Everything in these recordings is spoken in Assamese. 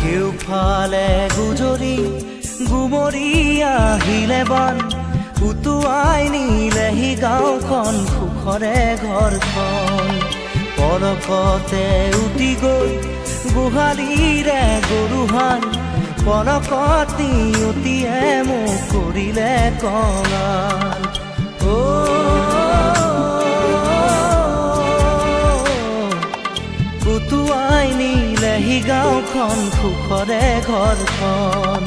কেউফালে গুজৰি গুমৰি আহিলে বান উটুৱাই নিলেহি গাঁওখন সুখৰে ঘৰখন পলকতে উটি গৈ গোহালিৰে গৰুহাল পলকতি উটিয়ে মোক কৰিলে কঙাল উটুৱাই নিলেহি গাঁওখন সুখৰে ঘৰখন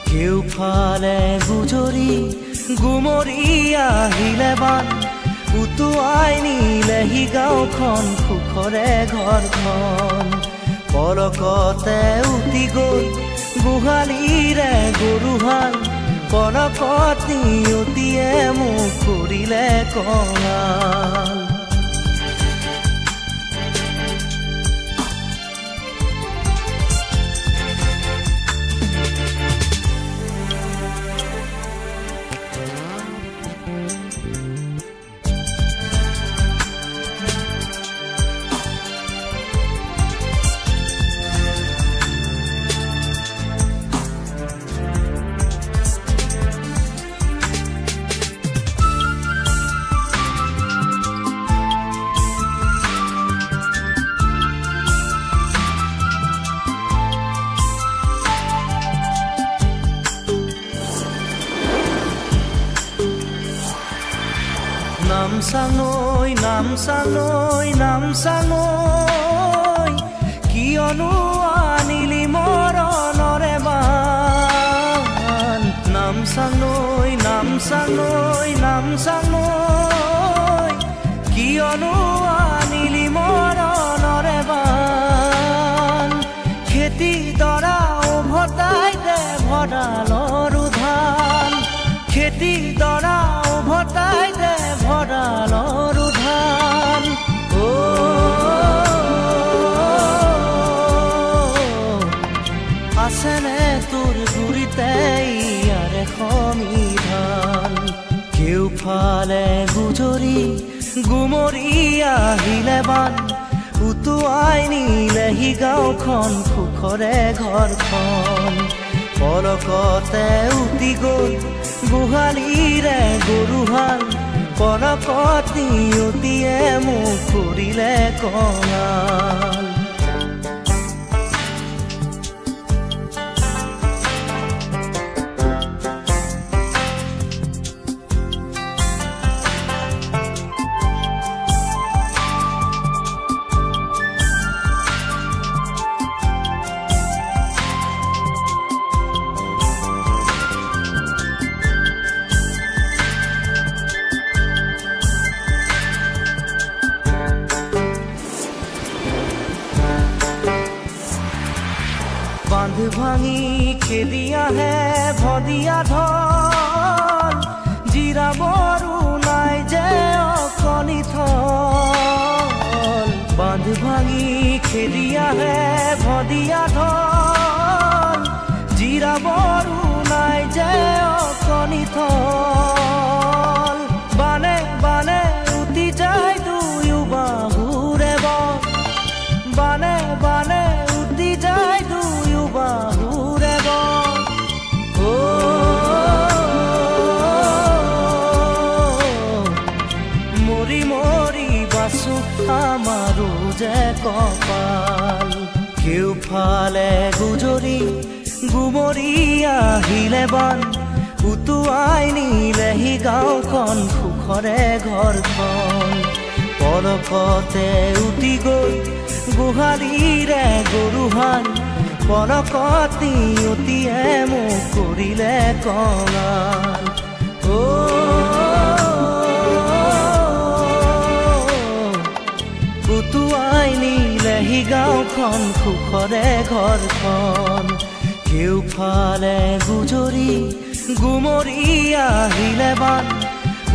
কেউফালে গুজৰি গুমৰি আহিলে বান উটুৱাই নিলেহি গাঁওখন সুখৰে ঘৰখন পলকতে উটি গৈ গোহালিৰে গৰুহাল পলকতি উটিয়ে মোক কৰিলে কঙাল নামচাঙৈ কিয়নো আনিলি মৰণৰে বান নামচাঙৈ কিয়নো আনিলি মৰণৰে বান খেতি দৰা উভতাই দে ভঁৰালৰ ধান খেতি দৰা উভতাই দে ভঁৰালৰ ধান আছেনে তোৰ গুৰিতে ইয়াৰে সমিধান কেউফালে গুজৰি গুমৰি আহিলে বান উটুৱাই নিলেহি গাঁওখন সুখৰে ঘৰখন পলকতে উটি গৈ গোহালিৰে গৰুহাল পলকতি উটিয়ে মোক কৰিলে কঙাল বান্ধ ভাঙি খেদি আহে ভদিয়া ঢল জিৰাবৰো নাই যে অকণি থল বান্ধ ভাঙি খেদি আহে ভদিয়া ঢল জিৰাবৰো নাই যে অকণি থল বানে বানে উটি যায় দুয়ো বাহুৰে বন বানে বানে উটি যায় দুয়ো বাহুৰে বন মৰি মৰি বাচো আমাৰো যে কপাল কেউফালে গুজৰি গুমৰি আহিলে বান উটুৱাই নিলেহি গাঁওখন সুখৰে ঘৰখন পলকতে উটি গৈ গোহালিৰে গৰুহাল পলকতি উটিয়ে মোক কৰিলে কঙাল উটুৱাই নিলে নিলেহি গাঁওখন সুখৰে ঘৰখন কেউফালে গুমৰি আহিলে বান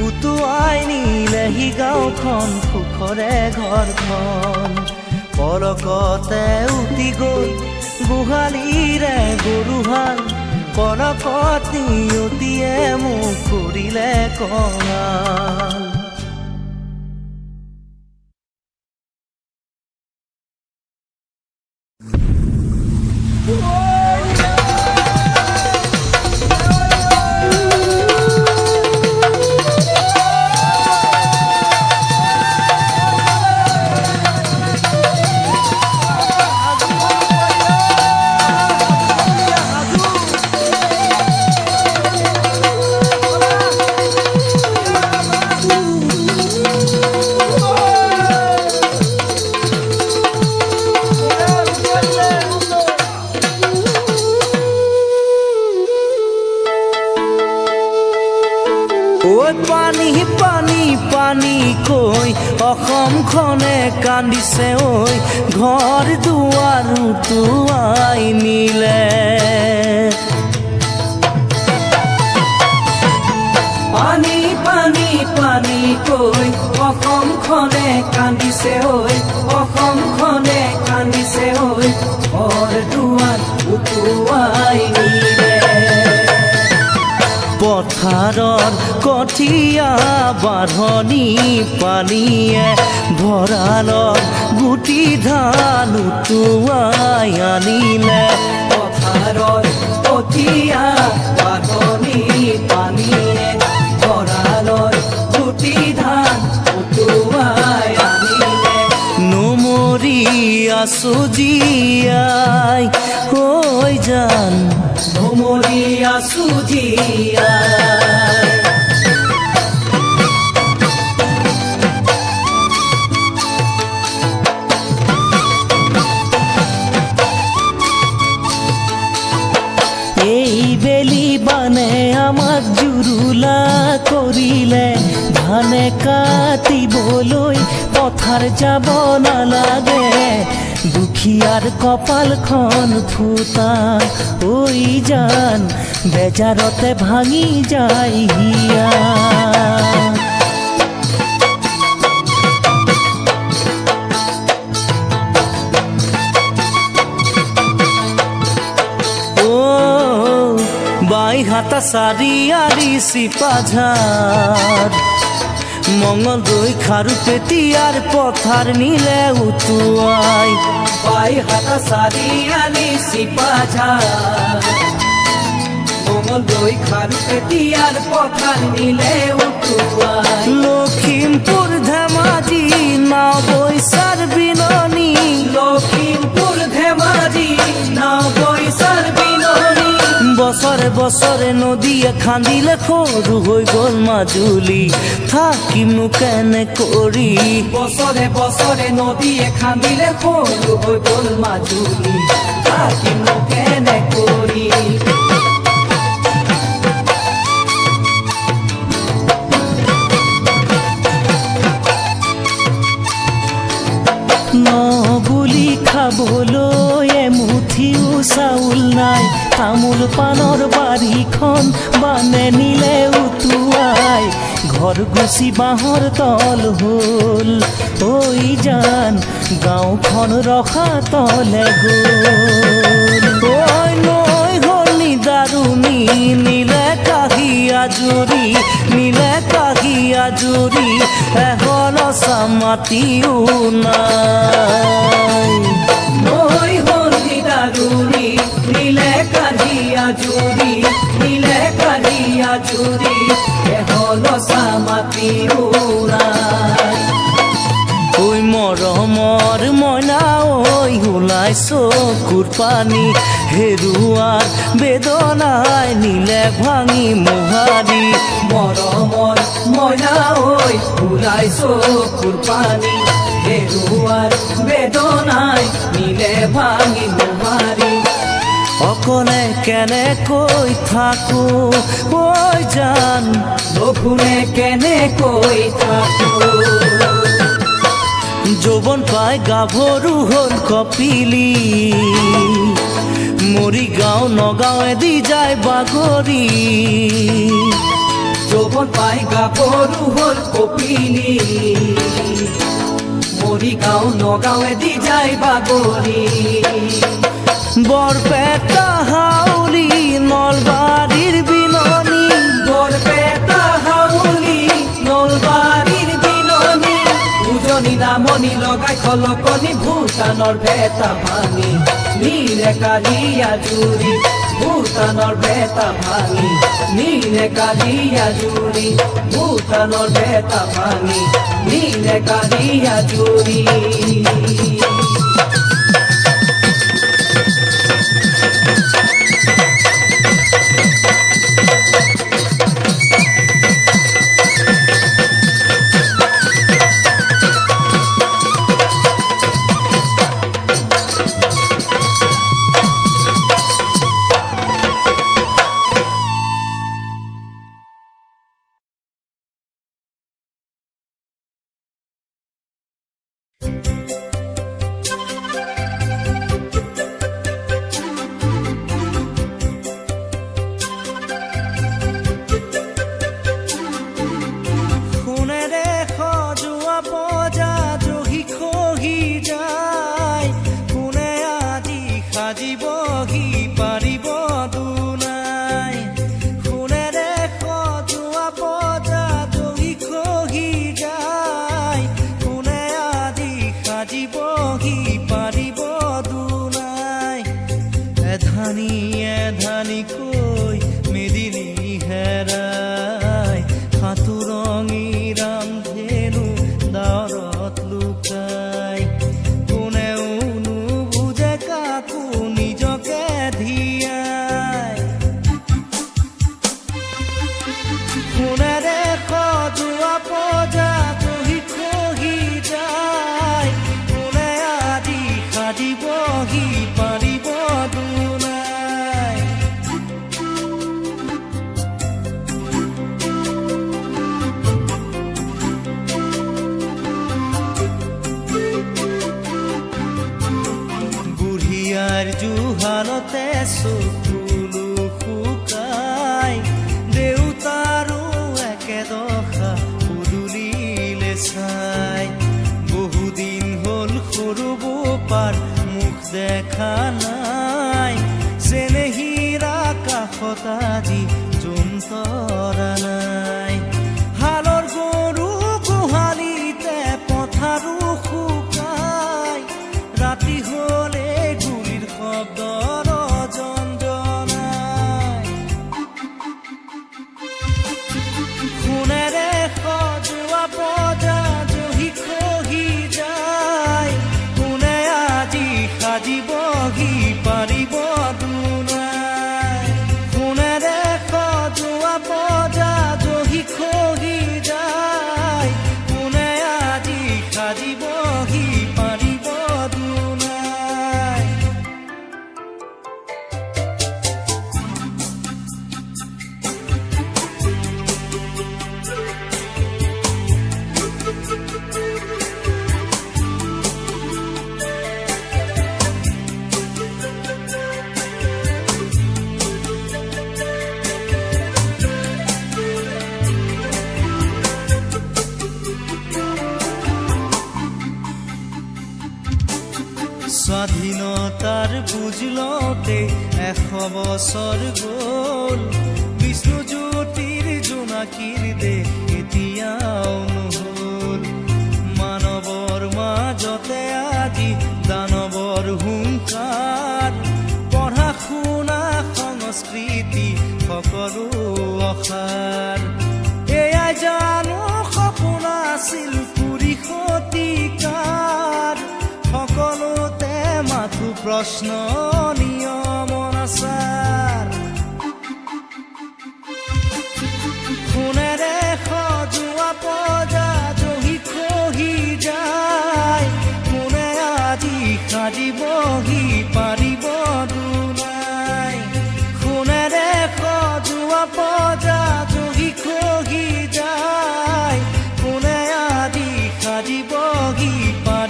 উটুৱাই নিলেহি গাঁওখন সুখৰে ঘৰখন পলকতে উটি গ'ল গোহালিৰে গৰুহাল পলকত নিয়তিয়ে মোক কৰিলে কঙাল পানী পানী পানী কৈ অসমখনে কান্দিছে ঐ ঘৰ দুৱাৰ উটুৱাই নিলে পানী পানী পানী কৈ অসমখনে কান্দিছে ঐ অসমখনে কান্দিছে ঐ ঘৰ দুৱাৰ উটুৱাই নিলে পথাৰৰ কঠীয়া বাঢ়নি পানীয়ে ভঁৰালৰ গুটি ধান উটুৱাই আনিলে পথাৰৰ কঠীয়া বাঢ়নি পানীয়ে ভঁৰালৰ গুটি ধান উটুৱাই আনিলে নমৰি আছো জীয়াই হৈ জান নমৰি আছো জীয়াই এই বেলি বানে আমাক জুৰুলা কৰিলে ধানে কাটিবলৈ পথাৰ যাব নালাগে দুখীয়াৰ কপালখন ফুটা ঐ জান বেজাৰতে ভাঙি যায় হিয়া বাইহাটা চাৰিআলি চিপাঝাৰ মঙলদৈ খাৰুপেটীয়াৰ পথাৰ নিলে উটুৱাই বাইহাটা চাৰিআলি চিপাঝাৰ মঙলদৈ খাৰুপেটীয়াৰ পথাৰ নিলে উটুৱাই লখিমপুৰ ধেমাজি নাওবৈচাৰ বিননি লখিমপুৰ ধেমাজি নাওবৈচাৰ বিননি বছৰে বছৰে নদীয়ে খান্দিলে সৰু হৈ গ'ল মাজুলী থাকিমনো কেনে কৰি বছৰে বছৰে নদীয়ে খান্দিলে সৰু হৈ গ'ল মাজুলী থাকিমনো কেনে কৰি নবুলি খাবলৈ এমুঠিও চাউল নাই তামোল পাণৰ বাৰীখন বানে নিলে উটুৱাই ঘৰ গুচি বাঁহৰ তল হ'ল ঐ জান গাঁওখন ৰখা তলে গ'ল নৈ হ'ল নিদাৰুণী নিলে কাহি আজুৰি নিলে কাহি আজুৰি এহল চামাতিও নাই নৈ হ'ল নিদাৰুণী নিলে কাহি আজুৰি নিলে কাহি আজুৰি এহল চামাতিও নাই ঐ মৰমৰ মইনা ঐ ওলাই চকুৰ পানী হেৰুৱাৰ বেদনাই নিলে ভাঙি মোহাৰি মৰমৰ মইনা ঐ ওলাই চকুৰ পানী হেৰুৱাৰ বেদনাই নিলে ভাঙি মোহাৰি অকলে কেনেকৈ থাকো ঐ জান লঘুনে কেনেকৈ থাকো যৌবন পায় গাভৰু হল কপিলি মৰিগাঁও নগাঁৱেদি যায় বাগৰি যৌবন পাই গাভৰু হল কপিলি মৰিগাঁও নগাঁৱেদি যায় বাগৰি বৰপেটা হাউলি নলবাৰীৰ বিননি বৰপেটা হাউলি নলবাৰীৰ বিননি উজনি নামনি লগাই খলকনি ভূটানৰ ভেটা ভাঙি নীলে কালিয়া জুৰি ভূটানৰ ভেটা ভাঙি নীলে কালিয়া জুৰি ভূটানৰ ভেটা ভাঙি নীলে কালিয়া জুৰি জুহালতে চকুলো শুকাই দেউতাৰো একেদশা পদূলিলে চাই বহুদিন হ'ল সৰু বোপাৰ মুখ দেখা নাই চেনেহীৰা কাষত আজি জোনতৰা নাই হালৰ গৰু গোহালিতে পথাৰো শুকাই ৰাতি হ'লে শব্দৰ জঞ্জনাই সোণেৰে সজোৱা পজা জহি খহি যায় কোনে আজি সাজিবহি পাৰিব দুনাই সোণেৰে সজোৱা পজা জহি খহি যায় কোনে আজি সাজিবহি পাৰিব দুনাই স্বাধীনতাৰ বুজ লওঁতে 100 বছৰ গ'ল বিষ্ণুজ্যোতিৰ জোনাকীৰ দেশ এতিয়াও নহ'ল মানৱৰ মাজতে আজি দানৱৰ হুংকাৰ পঢ়া শুনা সংস্কৃতি সকলো অসাৰ এয়াই জানো সপোন আছিল পুৰি শতিকাৰ সকলোতে মাথো প্ৰশ্ন নিয়ম আচাৰ সোণেৰে সজোৱা পজা জহি খহি যায় কোনে আজি সাজিবহি পাৰিব দুনাই সোণেৰে সজোৱা পজা জহি খহি যায় কোনে আজি সাজিবহি পাৰিব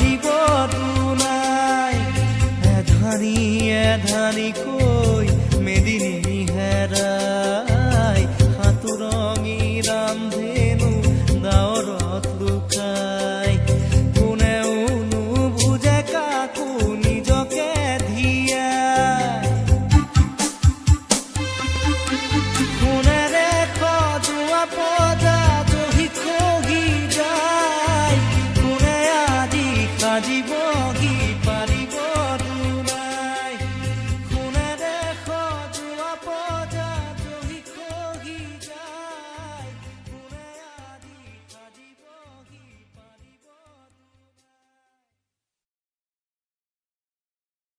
জানি